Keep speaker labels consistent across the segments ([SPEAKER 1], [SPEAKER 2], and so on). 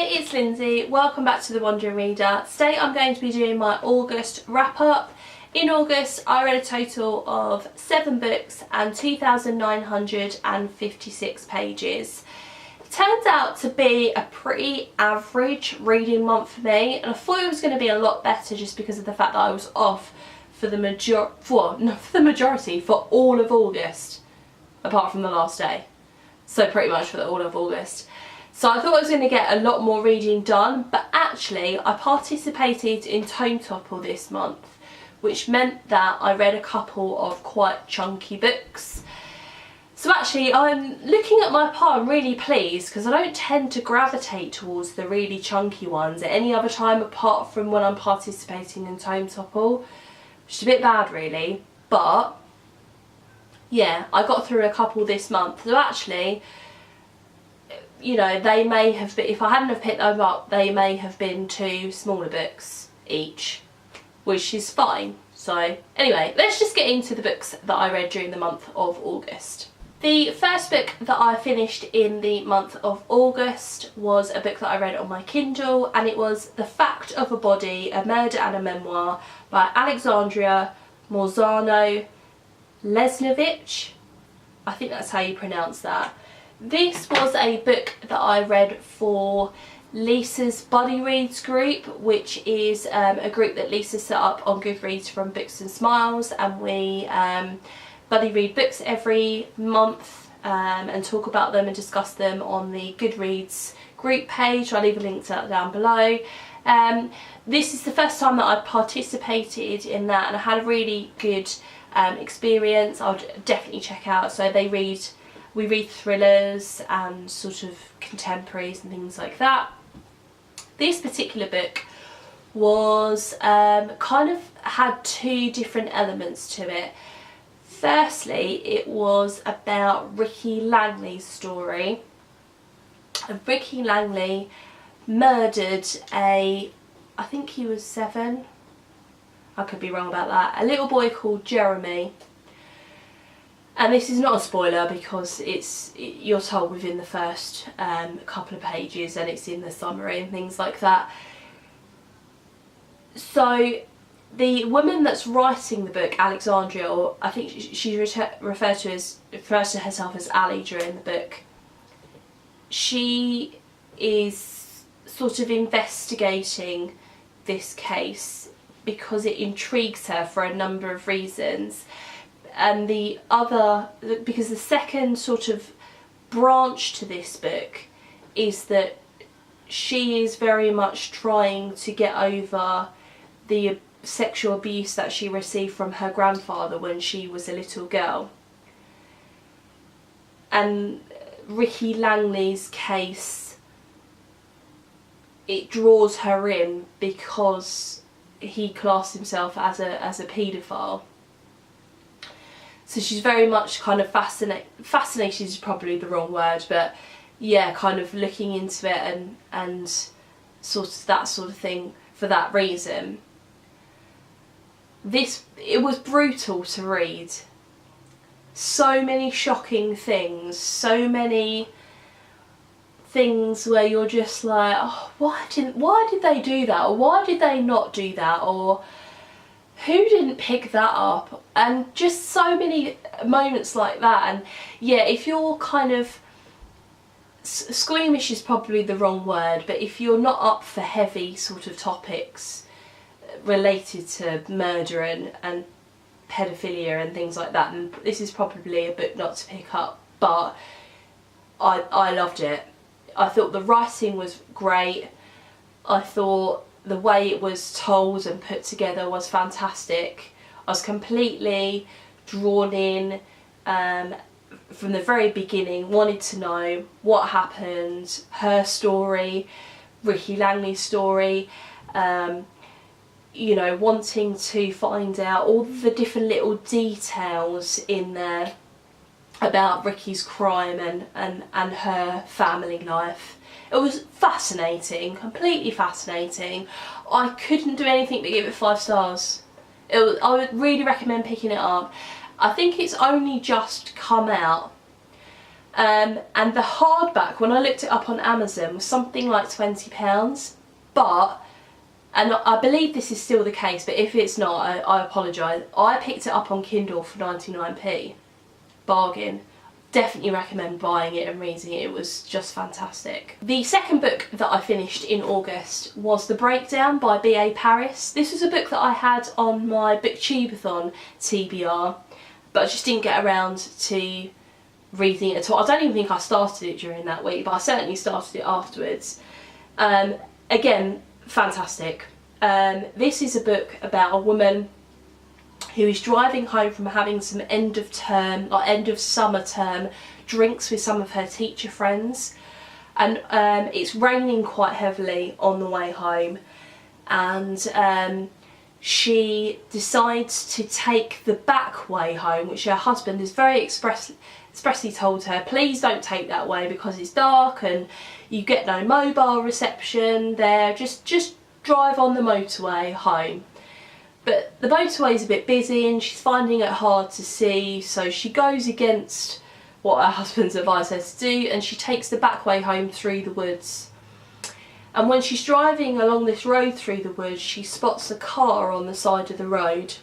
[SPEAKER 1] it's Lindsay. Welcome back to The Wandering Reader. Today I'm going to be doing my August wrap up. In August I read a total of 7 books and 2,956 pages. It turns out to be a pretty average reading month for me, and I thought it was going to be a lot better just because of the fact that I was off for the majority for all of August, apart from the last day. So pretty much for all of August. So I thought I was going to get a lot more reading done, but actually I participated in Tome Topple this month, which meant that I read a couple of quite chunky books. So actually I'm looking at my pile, I'm really pleased because I don't tend to gravitate towards the really chunky ones at any other time apart from when I'm participating in Tome Topple, which is a bit bad really, but yeah, I got through a couple this month. So actually, you know, they may have been, if I hadn't have picked them up, they may have been 2 smaller books each, which is fine. So anyway, let's just get into the books that I read during the month of August. The first book that I finished in the month of August was a book that I read on my Kindle, and it was The Fact of a Body, A Murder and a Memoir by Alexandria Morzano-Lesnevich. I think that's how you pronounce that. This was a book that I read for Lisa's Buddy Reads group, which is a group that Lisa set up on Goodreads from Books and Smiles, and we buddy read books every month and talk about them and discuss them on the Goodreads group page. I'll leave a link to that down below. This is the first time that I've participated in that, and I had a really good experience. I would definitely check out. So we read thrillers and sort of contemporaries and things like that. This particular book was kind of had 2 different elements to it. Firstly, it was about Ricky Langley's story. Ricky Langley murdered I think he was 7, I could be wrong about that, a little boy called Jeremy. And this is not a spoiler because you're told within the first couple of pages, and it's in the summary and things like that. So the woman that's writing the book, Alexandria, or I think she refers to herself as Ali during the book, she is sort of investigating this case because it intrigues her for a number of reasons. And because the second sort of branch to this book is that she is very much trying to get over the sexual abuse that she received from her grandfather when she was a little girl. And Ricky Langley's case, it draws her in because he classed himself as a paedophile. So she's very much kind of fascinated is probably the wrong word, but yeah, kind of looking into it and sort of that sort of thing for that reason. It was brutal to read. So many shocking things, so many things where you're just like, oh, why did they do that, or why did they not do that, or who didn't pick that up? And just so many moments like that. And yeah, if you're kind of squeamish is probably the wrong word, but if you're not up for heavy sort of topics related to murder and pedophilia and things like that, and this is probably a book not to pick up. But I loved it. I thought the writing was great. I thought the way it was told and put together was fantastic. I was completely drawn in from the very beginning, wanted to know what happened, her story, Ricky Langley's story, you know, wanting to find out all the different little details in there about Ricky's crime and her family life. It was fascinating, completely fascinating. I couldn't do anything but give it 5 stars. I would really recommend picking it up. I think it's only just come out, And the hardback, when I looked it up on Amazon, was something like £20. But, and I believe this is still the case, but if it's not, I apologise. I picked it up on Kindle for 99p. Bargain. Definitely recommend buying it and reading it. It was just fantastic. The second book that I finished in August was The Breakdown by B.A. Paris. This was a book that I had on my Booktubeathon TBR, but I just didn't get around to reading it at all. I don't even think I started it during that week, but I certainly started it afterwards. Again, fantastic. This is a book about a woman who is driving home from having some end of summer term drinks with some of her teacher friends, and it's raining quite heavily on the way home, and she decides to take the back way home, which her husband has very expressly told her, please don't take that way because it's dark and you get no mobile reception there, just drive on the motorway home. But the motorway's a bit busy and she's finding it hard to see, so she goes against what her husband's advised her to do, and she takes the back way home through the woods. And when she's driving along this road through the woods, she spots a car on the side of the road.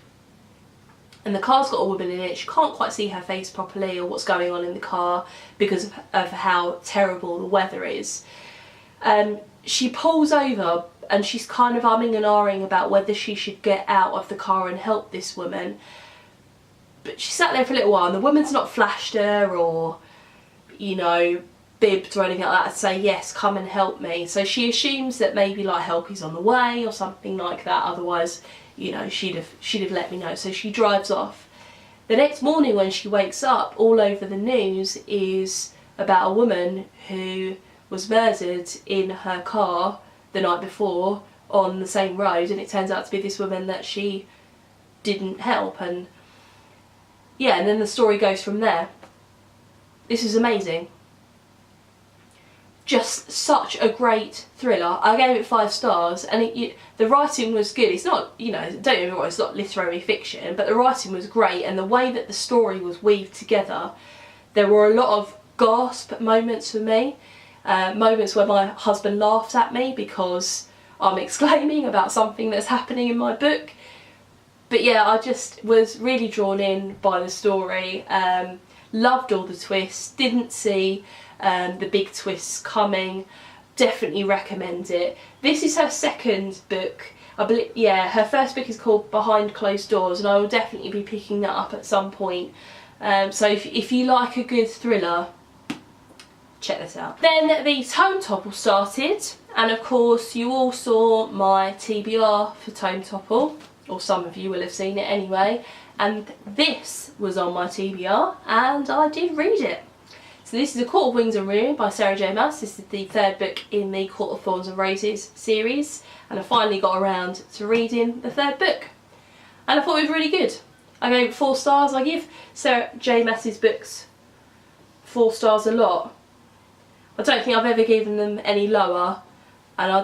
[SPEAKER 1] And the car's got a woman in it. She can't quite see her face properly or what's going on in the car because of how terrible the weather is. She pulls over and she's kind of umming and ahhing about whether she should get out of the car and help this woman. But she sat there for a little while and the woman's not flashed her or, you know, bibbed or anything like that to say, yes, come and help me. So she assumes that maybe like help is on the way or something like that. Otherwise, you know, she'd have let me know. So she drives off. The next morning when she wakes up, all over the news is about a woman who was murdered in her car the night before on the same road, and it turns out to be this woman that she didn't help. And yeah, and then the story goes from there. This is amazing. Just such a great thriller. I gave it 5 stars, and the writing was good. It's not, you know, don't get me wrong, it's not literary fiction, but the writing was great, and the way that the story was weaved together, there were a lot of gasp moments for me. Moments where my husband laughed at me because I'm exclaiming about something that's happening in my book. But yeah, I just was really drawn in by the story. Loved all the twists. Didn't see the big twists coming. Definitely recommend it. This is her second book. I believe, yeah, her first book is called Behind Closed Doors, and I will definitely be picking that up at some point. So if you like a good thriller, check this out. Then the Tome Topple started, and of course you all saw my TBR for Tome Topple, or some of you will have seen it anyway, and this was on my TBR and I did read it. So this is A Court of Wings and Ruin by Sarah J Maas. This is the third book in the Court of Thorns and Roses series, and I finally got around to reading the third book, and I thought it was really good. I gave it 4 stars. I give Sarah J Maas's books 4 stars a lot. I don't think I've ever given them any lower, and I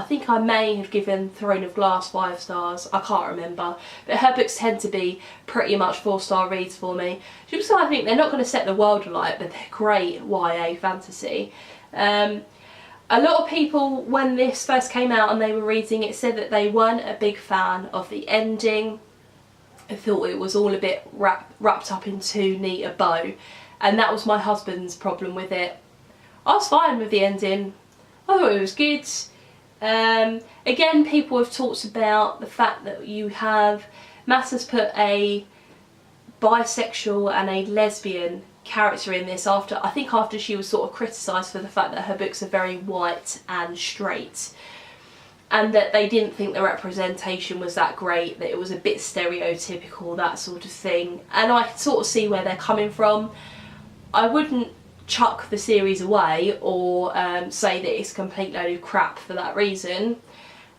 [SPEAKER 1] think I may have given Throne of Glass 5 stars, I can't remember, but her books tend to be pretty much 4-star reads for me. Just because I think they're not going to set the world alight, but they're great YA fantasy. A lot of people, when this first came out and they were reading it, said that they weren't a big fan of the ending. I thought it was all a bit wrapped up in too neat a bow, and that was my husband's problem with it. I was fine with the ending. I thought it was good. Again, people have talked about the fact that Maas has put a bisexual and a lesbian character in this after she was sort of criticised for the fact that her books are very white and straight, and that they didn't think the representation was that great, that it was a bit stereotypical, that sort of thing. And I sort of see where they're coming from. I wouldn't chuck the series away or say that it's a complete load of crap for that reason.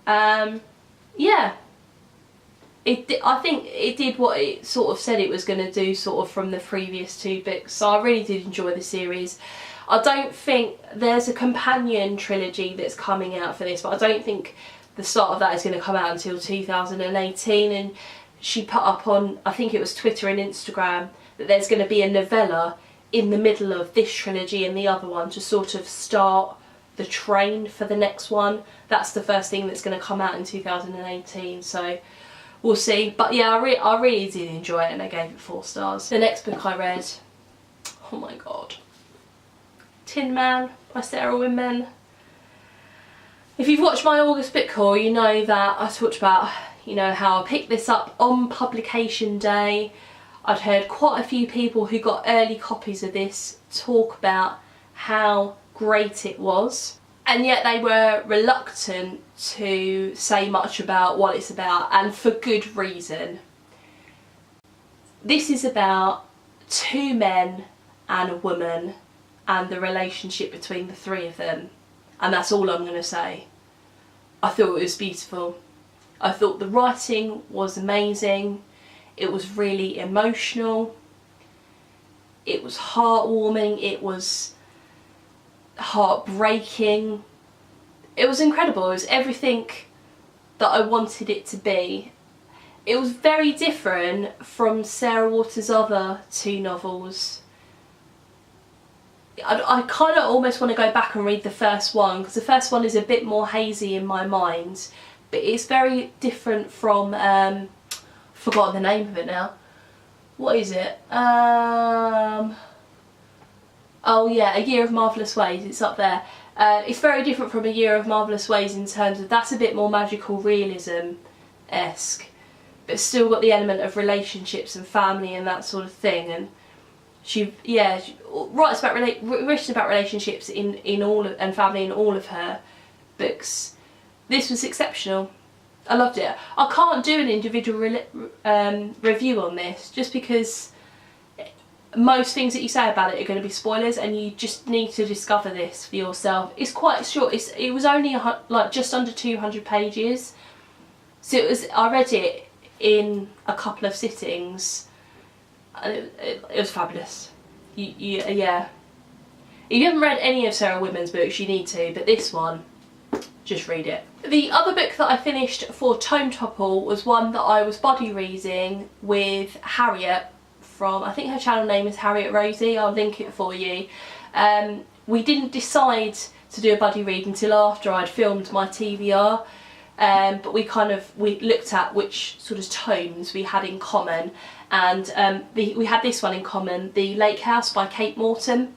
[SPEAKER 1] Yeah, I think it did what it sort of said it was going to do, sort of from the previous 2 books, so I really did enjoy the series. I don't think there's a companion trilogy that's coming out for this, but I don't think the start of that is going to come out until 2018, and she put up on, I think it was Twitter and Instagram, that there's going to be a novella in the middle of this trilogy and the other one to sort of start the train for the next one. That's the first thing that's going to come out in 2018, so we'll see. But yeah, I really did enjoy it and I gave it 4 stars. The next book I read, oh my god, Tin Man by Sarah Winman. If you've watched my August book haul, you know that I talked about, you know, how I picked this up on publication day. I'd heard quite a few people who got early copies of this talk about how great it was, and yet they were reluctant to say much about what it's about, and for good reason. This is about 2 men and a woman and the relationship between the 3 of them, and that's all I'm going to say. I thought it was beautiful. I thought the writing was amazing. It was really emotional. It was heartwarming. It was heartbreaking. It was incredible. It was everything that I wanted it to be. It was very different from Sarah Waters' other 2 novels. I kind of almost want to go back and read the first one, because the first one is a bit more hazy in my mind, but it's very different from, forgotten the name of it now. What is it? Oh yeah, A Year of Marvellous Ways, it's up there. It's very different from A Year of Marvellous Ways in terms of that's a bit more magical realism-esque, but still got the element of relationships and family and that sort of thing. And she writes about written about relationships in all of, and family in all of her books. This was exceptional. I loved it. I can't do an individual review on this just because most things that you say about it are going to be spoilers, and you just need to discover this for yourself. It's quite short. It was only like just under 200 pages, so I read it in a couple of sittings. It was fabulous. Yeah. If you haven't read any of Sarah Winman's books, you need to, but this one, just read it. The other book that I finished for Tome Topple was one that I was buddy reading with Harriet from, I think her channel name is Harriet Rosie, I'll link it for you. We didn't decide to do a buddy read until after I'd filmed my TBR, but we looked at which sort of tomes we had in common, and we had this one in common, The Lake House by Kate Morton.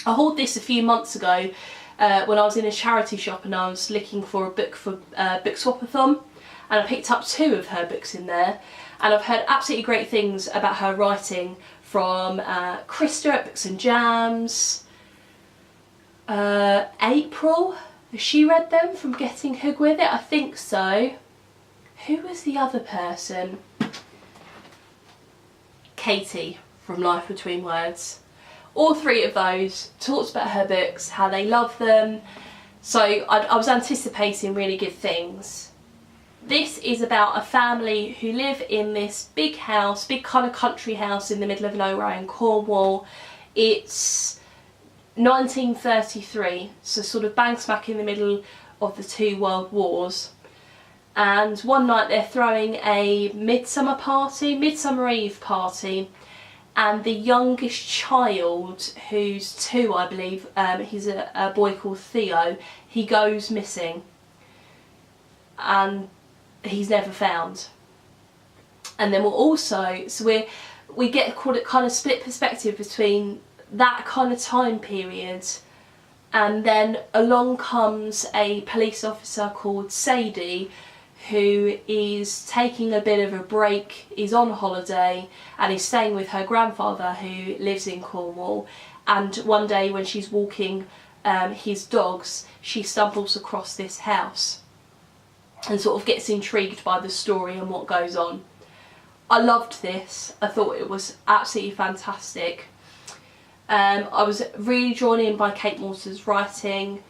[SPEAKER 1] I hauled this a few months ago when I was in a charity shop and I was looking for a book for Book Swapathon, and I picked up 2 of her books in there, and I've heard absolutely great things about her writing from Krista at Books and Jams, April, has she read them from Getting Hooked With It? I think so. Who was the other person? Katie from Life Between Words. All 3 of those talked about her books, how they love them, so I was anticipating really good things. This is about a family who live in this big house, big kind of country house in the middle of nowhere in Cornwall. It's 1933, so sort of bang smack in the middle of the 2 world wars. And one night they're throwing a midsummer Eve party, and the youngest child, who's 2 I believe, he's a boy called Theo, he goes missing and he's never found. And then we get kind of split perspective between that kind of time period, and then along comes a police officer called Sadie, who is taking a bit of a break, is on holiday and is staying with her grandfather who lives in Cornwall, and one day when she's walking his dogs, she stumbles across this house and sort of gets intrigued by the story and what goes on. I loved this. I thought it was absolutely fantastic. I was really drawn in by Kate Morton's writing.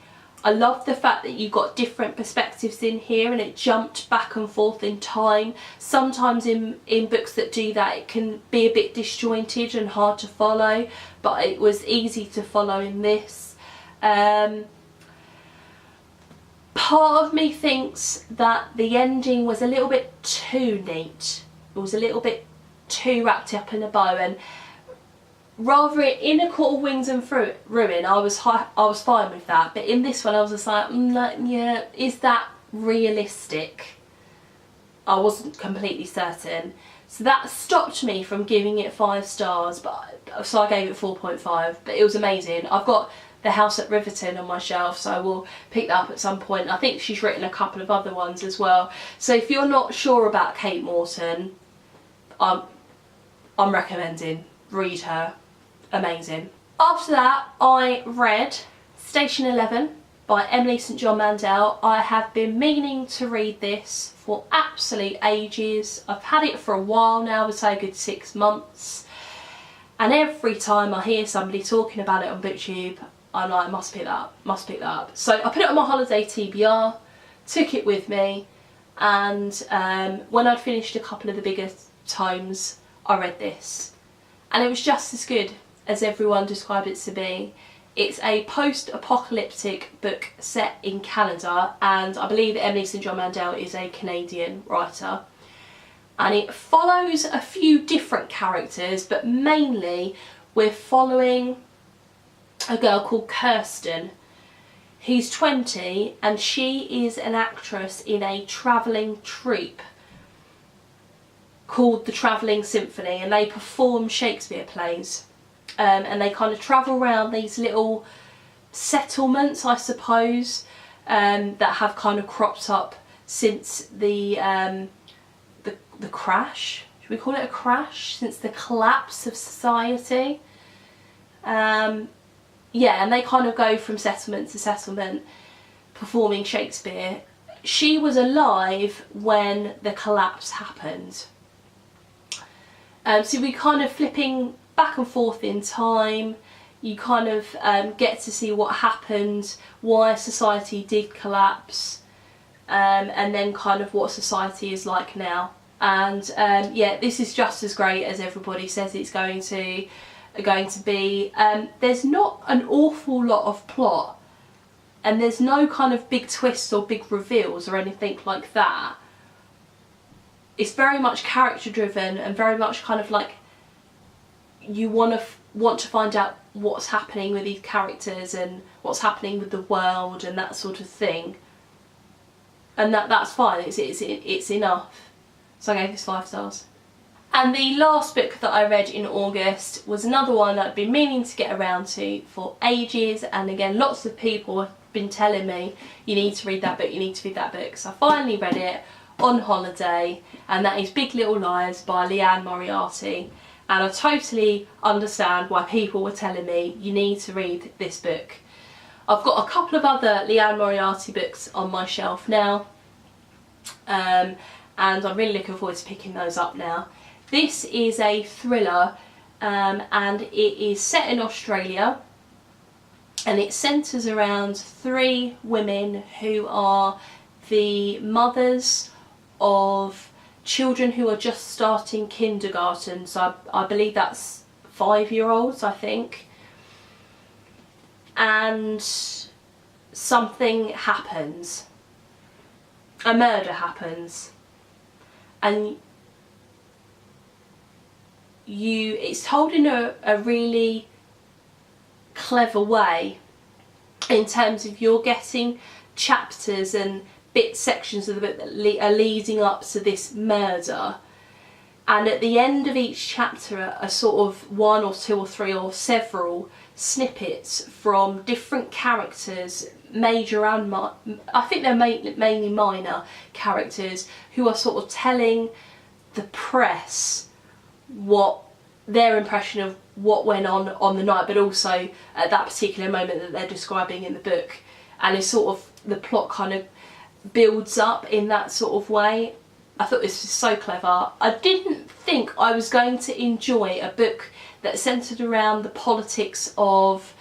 [SPEAKER 1] I loved the fact that you got different perspectives in here and it jumped back and forth in time. Sometimes in books that do that it can be a bit disjointed and hard to follow, but it was easy to follow in this. Part of me thinks that the ending was a little bit too neat. It was a little bit too wrapped up in a bow, and rather in A Court of Wings and Ruin, I was fine with that, but in this one I was just like, yeah, is that realistic? I wasn't completely certain. So that stopped me from giving it 5 stars, so I gave it 4.5, but it was amazing. I've got The House at Riverton on my shelf, so I will pick that up at some point. I think she's written a couple of other ones as well. So if you're not sure about Kate Morton, I'm recommending, read her. Amazing. After that, I read Station 11 by Emily St John Mandel. I have been meaning to read this for absolute ages. I've had it for a while now, I would say a good 6 months. And every time I hear somebody talking about it on BookTube, I'm like, must pick that up, must pick that up. So I put it on my holiday TBR, took it with me, and when I'd finished a couple of the bigger tomes, I read this. And it was just as good as everyone described it to be. It's a post-apocalyptic book set in Canada, and I believe that Emily St John Mandel is a Canadian writer. And it follows a few different characters, but mainly we're following a girl called Kirsten, who's 20, and she is an actress in a travelling troupe called the Travelling Symphony, and they perform Shakespeare plays. And they kind of travel around these little settlements, I suppose, that have kind of cropped up since the crash. Should we call it a crash? Since the collapse of society. Yeah, and they kind of go from settlement to settlement performing Shakespeare. She was alive when the collapse happened. So we kind of flipping back and forth in time. You kind of get to see what happened, why society did collapse, and then kind of what society is like now. And yeah, this is just as great as everybody says it's going to be. There's not an awful lot of plot, and there's no kind of big twists or big reveals or anything like that. It's very much character driven and very much kind of like you want to find out what's happening with these characters and what's happening with the world and that sort of thing. And that's fine. It's enough. So I gave this 5 stars. And the last book that I read in August was another one that I'd been meaning to get around to for ages, and again lots of people have been telling me you need to read that book, you need to read that book. So I finally read it on holiday, and that is Big Little Lies by Liane Moriarty. And I totally understand why people were telling me you need to read this book. I've got a couple of other Liane Moriarty books on my shelf now, and I'm really looking forward to picking those up now. This is a thriller, and it is set in Australia, and it centres around 3 women who are the mothers of children who are just starting kindergarten. So I believe that's 5-year-olds, I think. And something happens. A murder happens. And it's told in a really clever way, in terms of you're getting chapters and sections of the book that are leading up to this murder, and at the end of each chapter are sort of 1 or 2 or 3 or several snippets from different characters, major and I think they're mainly minor characters, who are sort of telling the press what their impression of what went on the night, but also at that particular moment that they're describing in the book. And it's sort of, the plot kind of builds up in that sort of way. I thought this was so clever. I didn't think I was going to enjoy a book that centred around the politics of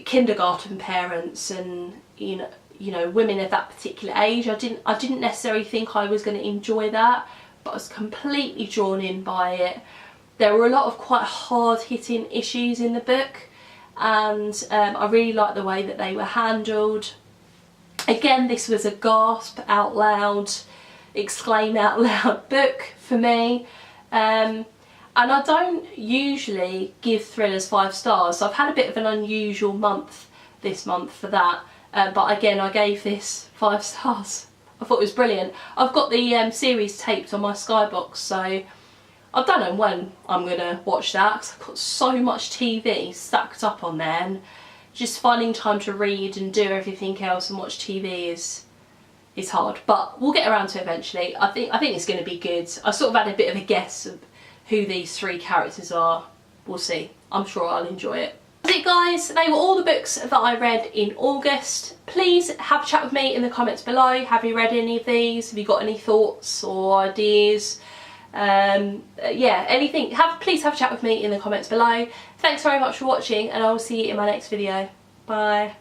[SPEAKER 1] kindergarten parents and you know women of that particular age. I didn't necessarily think I was going to enjoy that, but I was completely drawn in by it. There were a lot of quite hard-hitting issues in the book, and I really liked the way that they were handled. Again, this was a gasp out loud, exclaim out loud book for me. And And I don't usually give thrillers 5 stars, so I've had a bit of an unusual month this month for that. But again, I gave this 5 stars. I thought it was brilliant. I've got the series taped on my Skybox, so I don't know when I'm going to watch that because I've got so much TV stacked up on there, and just finding time to read and do everything else and watch TV is hard. But we'll get around to it eventually. I think it's going to be good. I sort of had a bit of a guess of who these 3 characters are. We'll see. I'm sure I'll enjoy it. That's it, guys. They were all the books that I read in August. Please have a chat with me in the comments below. Have you read any of these? Have you got any thoughts or ideas? Yeah, anything. Please have a chat with me in the comments below. Thanks very much for watching, and I will see you in my next video. Bye.